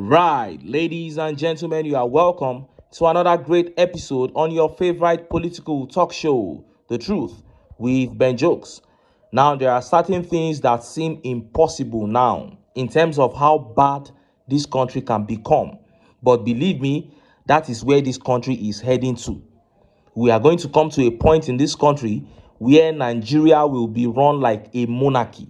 Right, ladies and gentlemen, you are welcome to another great episode on your favorite political talk show, The Truth with Ben Jokes. Now, there are certain things that seem impossible now in terms of how bad this country can become. But believe me, that is where this country is heading to. We are going to come to a point in this country where Nigeria will be run like a monarchy,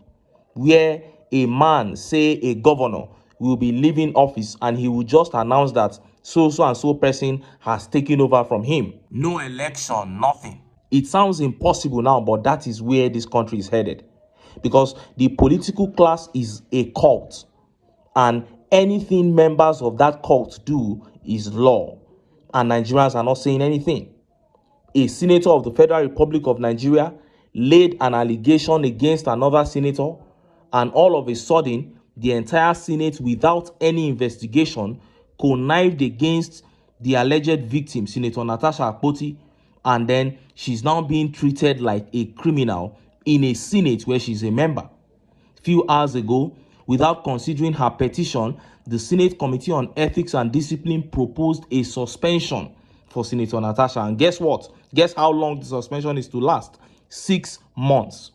where a man, say a governor, will be leaving office and he will just announce that so and so person has taken over from him. No election, nothing. It sounds impossible now, but that is where this country is headed. Because the political class is a cult, and anything members of that cult do is law, and Nigerians are not saying anything. A senator of the Federal Republic of Nigeria laid an allegation against another senator, and all of a sudden, the entire Senate, without any investigation, connived against the alleged victim, Senator Natasha, and then she's now being treated like a criminal in a Senate where she's a member. Few hours ago, without considering her petition, the Senate Committee on Ethics and Discipline proposed a suspension for Senator Natasha. And guess what? Guess how long the suspension is to last? 6 months.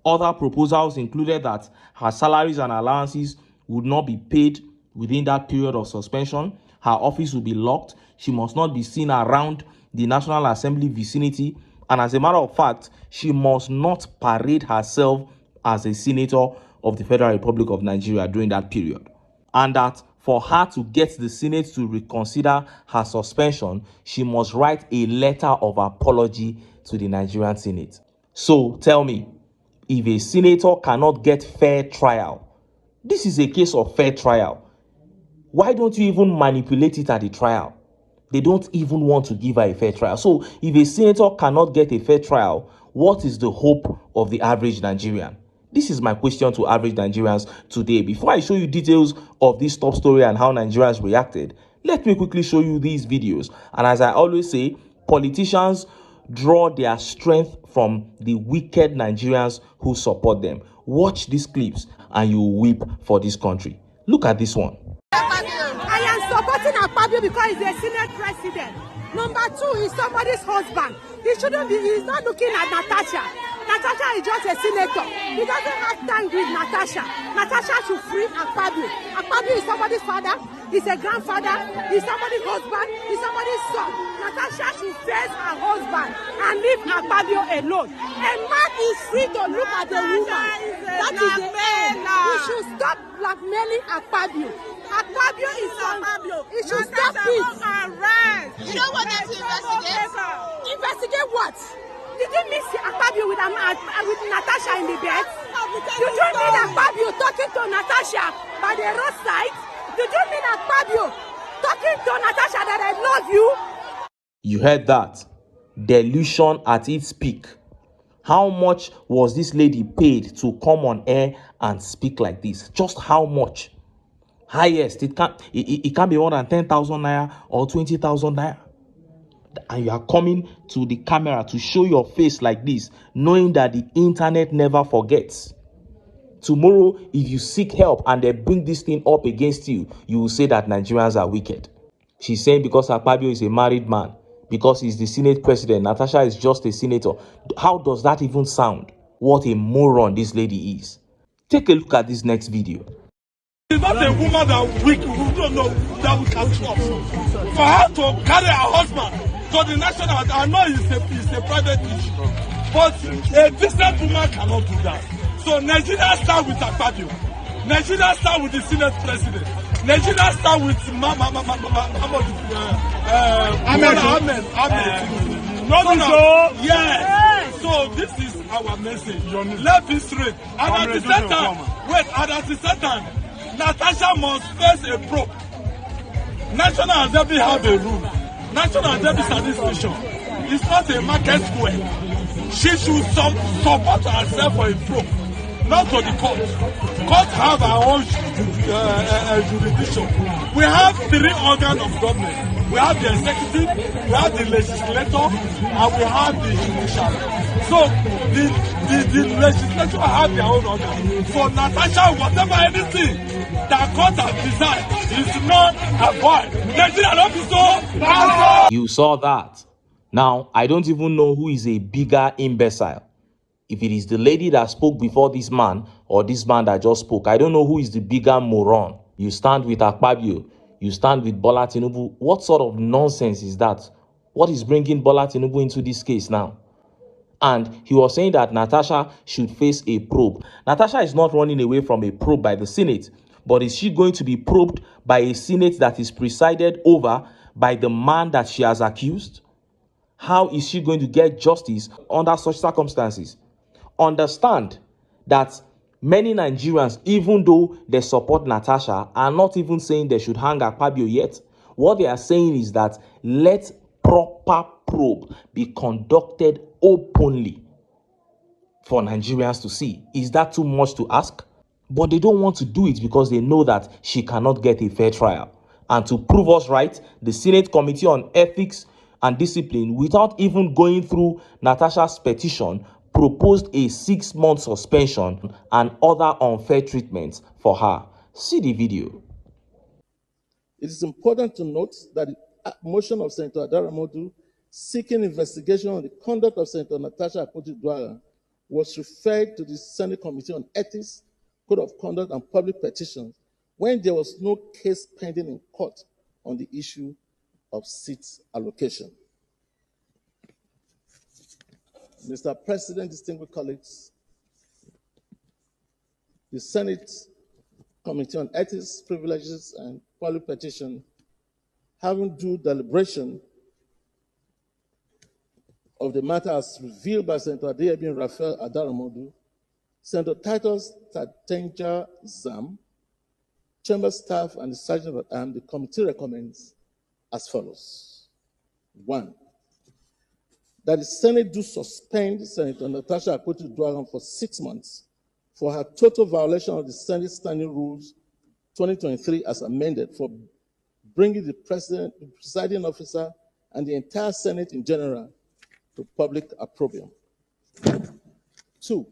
Other proposals included that her salaries and allowances would not be paid within that period of suspension. Her office will be locked. She must not be seen around the National Assembly vicinity. And as a matter of fact, she must not parade herself as a senator of the Federal Republic of Nigeria during that period. And that for her to get the Senate to reconsider her suspension, she must write a letter of apology to the Nigerian Senate. So tell me, if a senator cannot get fair trial, this is a case of fair trial, why don't you even manipulate it at the trial? They don't even want to give her a fair trial. So if a senator cannot get a fair trial, what is the hope of the average Nigerian? This is my question to average Nigerians today. Before I show you details of this top story and how Nigerians reacted, let me quickly show you these videos. And as I always say, politicians draw their strength from the wicked Nigerians who support them. Watch these clips and you will weep for this country. Look at this one. I am supporting Akpabio because he's a Senate president. Number 2, he's somebody's husband. He's not looking at Natasha. Natasha is just a senator. He doesn't have time with Natasha. Natasha should free Akpabio. Akpabio is somebody's father. He's a grandfather. He's somebody's husband. He's somebody's son. Natasha should face her husband and leave Akpabio alone. A man is free to look at a woman. That is the end. He should stop blackmailing Akpabio. Akpabio is Akpabio. He should stop it. You know what they investigate? Investigate what? Did you miss Akpabio with Natasha in the bed? You don't need Akpabio talking to Natasha by the roadside. You don't need Akpabio talking to Natasha that I love you. You heard that? Delusion at its peak. How much was this lady paid to come on air and speak like this? Just how much? Highest, it can't be more than 10,000 naira or 20,000 naira. And you are coming to the camera to show your face like this, knowing that the internet never forgets. Tomorrow, if you seek help and they bring this thing up against you, you will say that Nigerians are wicked. She's saying because Akpabio is a married man, because he's the Senate president, Natasha is just a senator. How does that even sound? What a moron this lady is. Take a look at this next video. She's not a woman that we don't know that we can trust. For her to carry her husband to the national, I know it's a private issue, but a decent woman cannot do that. So Nigeria start with Akpabio. Nigeria start with the Senate president. Nigeria start with Ahmed. No. Yes. So this is our message. Let peace reign. And at the same time, Natasha must face a probe. National Assembly have a rule. National Assembly satisfaction. It's not a market square. She should support herself for a probe, not to the court. Court have our own jurisdiction. We have 3 organs of government. We have the executive, we have the legislature, and we have the judiciary. So the legislature have their own organ. For Natasha, whatever anything that court has decided is not avoid. Nigerian officer. You saw that. Now, I don't even know who is a bigger imbecile. If it is the lady that spoke before this man or this man that just spoke, I don't know who is the bigger moron. You stand with Akpabio, you stand with Bola Tinubu. What sort of nonsense is that? What is bringing Bola Tinubu into this case now? And he was saying that Natasha should face a probe. Natasha is not running away from a probe by the Senate, but is she going to be probed by a Senate that is presided over by the man that she has accused? How is she going to get justice under such circumstances? Understand that many Nigerians, even though they support Natasha, are not even saying they should hang Akpabio yet. What they are saying is that let proper probe be conducted openly for Nigerians to see. Is that too much to ask? But they don't want to do it because they know that she cannot get a fair trial. And to prove us right, the Senate Committee on Ethics and Discipline, without even going through Natasha's petition, proposed a 6-month suspension and other unfair treatments for her. See the video. It is important to note that the motion of Senator Adaramodu seeking investigation on the conduct of Senator Natasha Akpoti-Uduaghan was referred to the Senate Committee on Ethics, Code of Conduct, and Public Petitions when there was no case pending in court on the issue of seat allocation. Mr. President, distinguished colleagues, the Senate Committee on Ethics, Privileges, and Public Petition, having due deliberation of the matter as revealed by Senator Adeyemi Raphael Adaramodu, Senator Titus Tatenja Zam, Chamber staff, and the Sergeant at Arms, the committee recommends as follows. 1, that the Senate do suspend Senator Natasha Akpoti-Uduaghan for 6 months for her total violation of the Senate Standing Rules 2023 as amended for bringing the presiding officer and the entire Senate in general to public opprobrium. 2,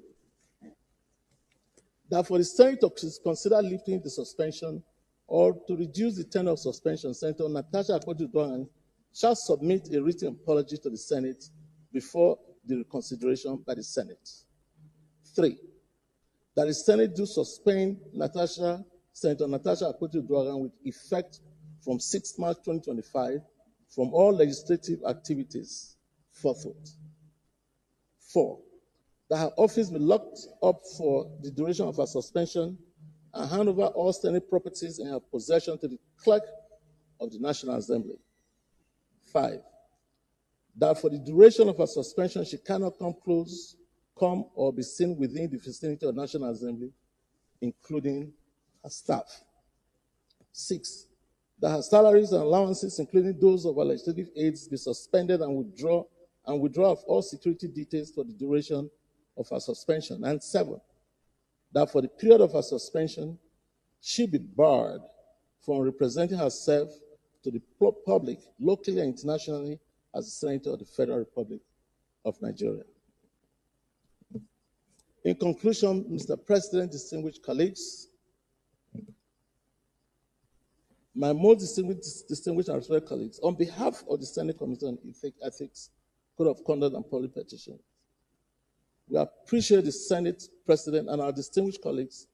that for the Senate to consider lifting the suspension or to reduce the tenure of suspension, Senator Natasha Akpoti-Uduaghan shall submit a written apology to the Senate before the reconsideration by the Senate. 3, that the Senate do suspend Senator Natasha Akpoti-Uduaghan with effect from 6 March 2025 from all legislative activities forthwith. 4, that her office be locked up for the duration of her suspension and hand over all Senate properties in her possession to the clerk of the National Assembly. 5, that for the duration of her suspension, she cannot come or be seen within the vicinity of the National Assembly, including her staff. 6, that her salaries and allowances, including those of her legislative aides, be suspended and withdraw of all security details for the duration of her suspension. And 7, that for the period of her suspension, she be barred from representing herself to the public, locally and internationally, as the Senator of the Federal Republic of Nigeria. In conclusion, Mr. President, distinguished colleagues, my most distinguished and respected colleagues, on behalf of the Senate Committee on Ethics, Code of Conduct, and Public Petition, we appreciate the Senate President and our distinguished colleagues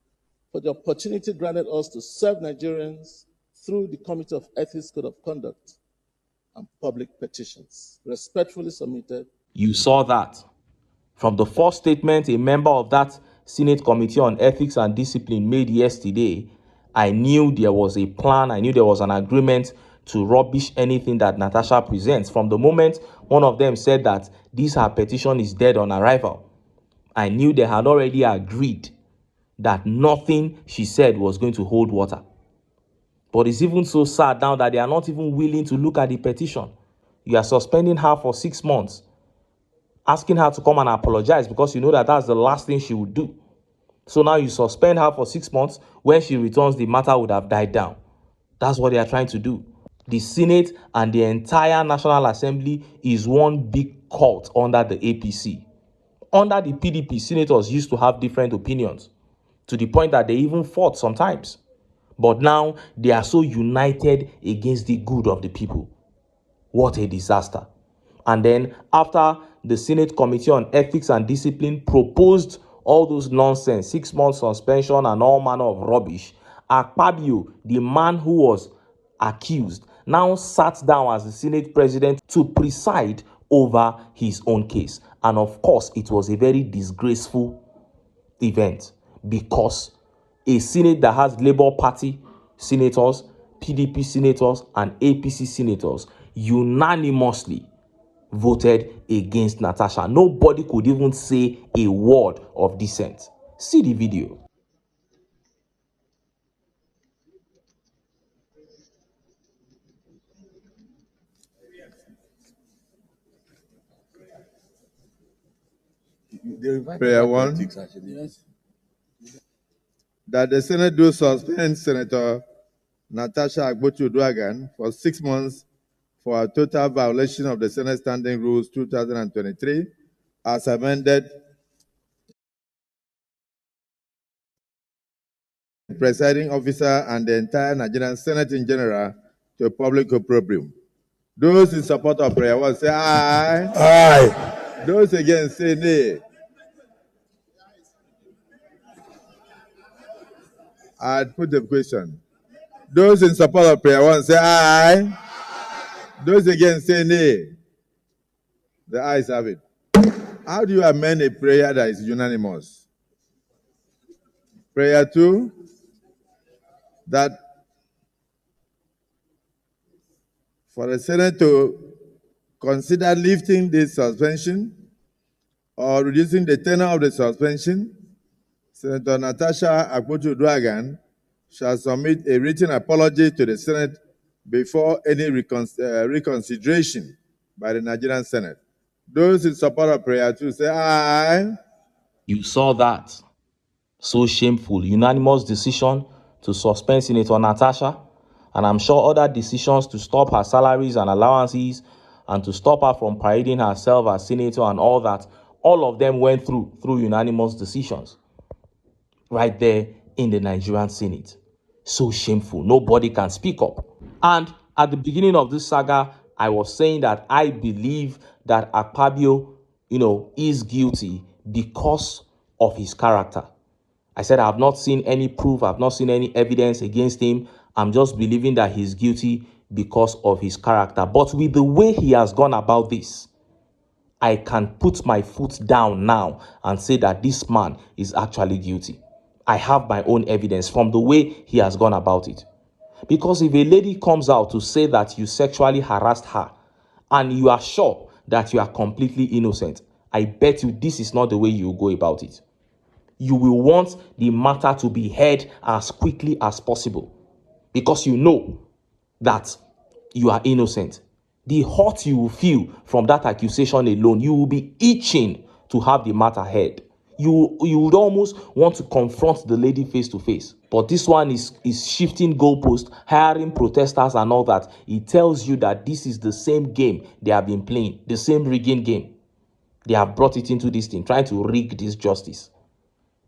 for the opportunity granted us to serve Nigerians through the Committee of Ethics, Code of Conduct, and Public Petitions. Respectfully submitted. You saw that. From the first statement a member of that Senate Committee on Ethics and Discipline made yesterday, I knew there was a plan, I knew there was an agreement to rubbish anything that Natasha presents. From the moment one of them said that her petition is dead on arrival, I knew they had already agreed that nothing she said was going to hold water. But it's even so sad now that they are not even willing to look at the petition. You are suspending her for 6 months, asking her to come and apologize because you know that that's the last thing she would do. So now you suspend her for 6 months. When she returns, the matter would have died down. That's what they are trying to do. The Senate and the entire National Assembly is one big cult under the APC. Under the PDP, senators used to have different opinions to the point that they even fought sometimes. But now they are so united against the good of the people. What a disaster. And then after the Senate Committee on Ethics and Discipline proposed all those nonsense, 6 months suspension and all manner of rubbish, Akpabio, the man who was accused, now sat down as the Senate president to preside over his own case. And of course, it was a very disgraceful event because a Senate that has Labour Party senators, PDP senators, and APC senators unanimously voted against Natasha. Nobody could even say a word of dissent. See the video. Prayer one. Yes. That the Senate do suspend Senator Natasha Agbotu-Uduaghan for 6 months for a total violation of the Senate Standing Rules 2023 as amended. The presiding officer and the entire Nigerian Senate in general to public opprobrium. Those in support of prayer one say aye. Aye. Those against say nay. I'd put the question. Those in support of prayer one say aye. Those against say nay. The ayes have it. How do you amend a prayer that is unanimous? Prayer two, that for the Senate to consider lifting this suspension or reducing the tenor of the suspension, Senator Natasha Agbotu-Uduaghan shall submit a written apology to the Senate before any reconsideration by the Nigerian Senate. Those in support of prayer two say aye. You saw that. So shameful. Unanimous decision to suspend Senator Natasha. And I'm sure other decisions to stop her salaries and allowances and to stop her from parading herself as senator and all that. All of them went through unanimous decisions. Right there in the Nigerian Senate. So shameful. Nobody can speak up. And at the beginning of this saga, I was saying that I believe that Akpabio, is guilty because of his character. I said I have not seen any proof, I've not seen any evidence against him. I'm just believing that he's guilty because of his character. But with the way he has gone about this, I can put my foot down now and say that this man is actually guilty. I have my own evidence from the way he has gone about it. Because if a lady comes out to say that you sexually harassed her and you are sure that you are completely innocent, I bet you this is not the way you go about it. You will want the matter to be heard as quickly as possible because you know that you are innocent. The hurt you will feel from that accusation alone, you will be itching to have the matter heard. You would almost want to confront the lady face to face. But this one is shifting goalposts, hiring protesters and all that. It tells you that this is the same game they have been playing, the same rigging game. They have brought it into this thing, trying to rig this justice.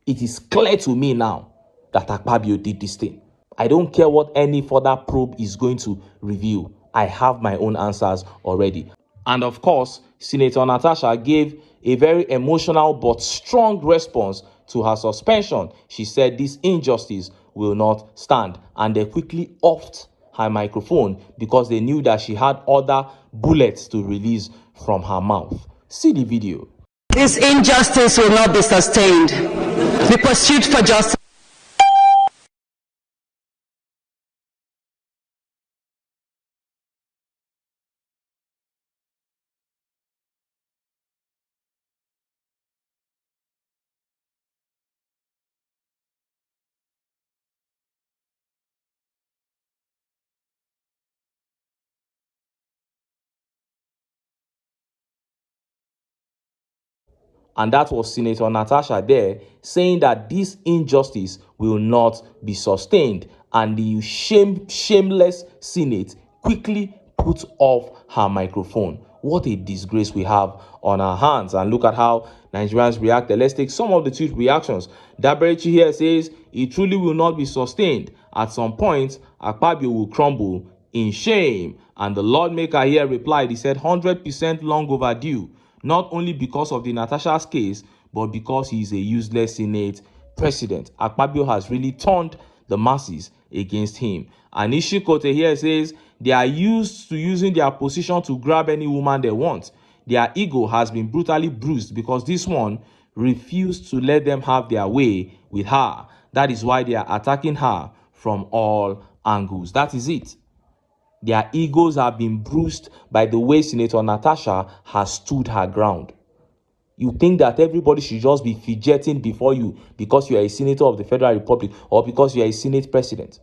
It is clear to me now that Akpabio did this thing. I don't care what any further probe is going to reveal. I have my own answers already. And of course, Senator Natasha gave a very emotional but strong response to her suspension. She said this injustice will not stand. And they quickly offed her microphone because they knew that she had other bullets to release from her mouth. See the video. This injustice will not be sustained. The pursuit for justice. And that was Senator Natasha there saying that this injustice will not be sustained. And the shameless Senate quickly put off her microphone. What a disgrace we have on our hands. And look at how Nigerians reacted. Let's take some of the tweet reactions. Daberechi here says, it truly will not be sustained. At some point, Akpabio will crumble in shame. And the Lord Maker here replied, he said, 100% long overdue, not only because of the Natasha's case, but because he is a useless Senate president. Akpabio has really turned the masses against him. And Ishikote here says, they are used to using their position to grab any woman they want. Their ego has been brutally bruised because this one refused to let them have their way with her. That is why they are attacking her from all angles. That is it. Their egos have been bruised by the way Senator Natasha has stood her ground. You think that everybody should just be fidgeting before you because you are a senator of the Federal Republic or because you are a Senate president.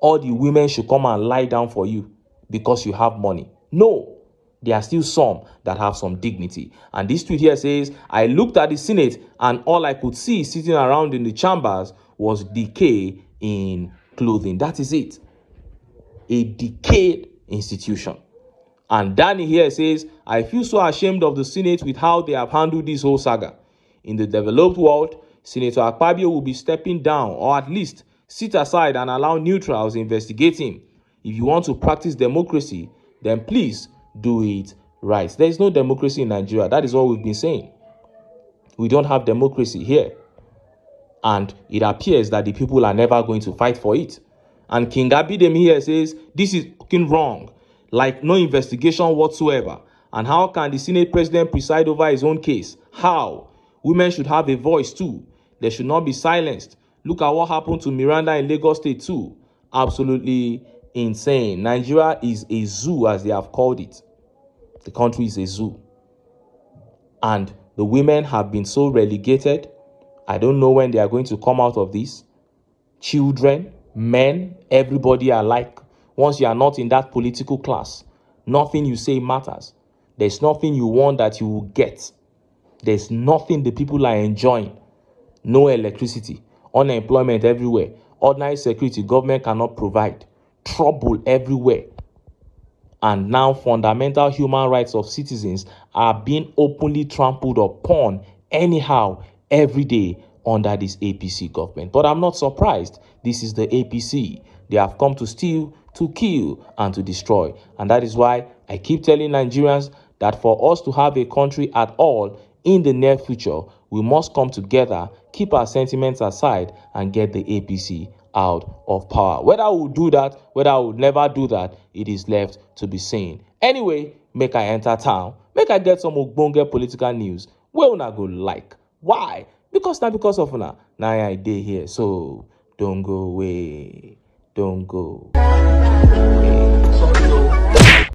All the women should come and lie down for you because you have money. No, there are still some that have some dignity. And this tweet here says, I looked at the Senate and all I could see sitting around in the chambers was decay in clothing. That is it. A decayed institution. And Danny here says, I feel so ashamed of the Senate with how they have handled this whole saga. In the developed world, Senator Akpabio will be stepping down or at least sit aside and allow neutrals investigate him. If you want to practice democracy, then please do it right. There is no democracy in Nigeria. That is what we've been saying. We don't have democracy here. And it appears that the people are never going to fight for it. And King Abidemi here says, this is fucking wrong. Like no investigation whatsoever. And how can the Senate president preside over his own case? How? Women should have a voice too. They should not be silenced. Look at what happened to Miranda in Lagos State too. Absolutely insane. Nigeria is a zoo, as they have called it. The country is a zoo. And the women have been so relegated. I don't know when they are going to come out of this. Children, men, everybody alike. Once you are not in that political class, nothing you say matters. There's nothing you want that you will get. There's nothing the people are enjoying. No electricity, unemployment everywhere, ordinary security government cannot provide, trouble everywhere. And now fundamental human rights of citizens are being openly trampled upon anyhow every day under this APC government. But I'm not surprised. This is the APC. They have come to steal, to kill, and to destroy. And that is why I keep telling Nigerians that for us to have a country at all in the near future, we must come together, keep our sentiments aside, and get the APC out of power. Whether we'll do that, whether we'll never do that, it is left to be seen. Anyway, make I enter town, make I get some ogbonge political news wey una go like. Why? Because of una, na I dey here. So don't go away. Don't go.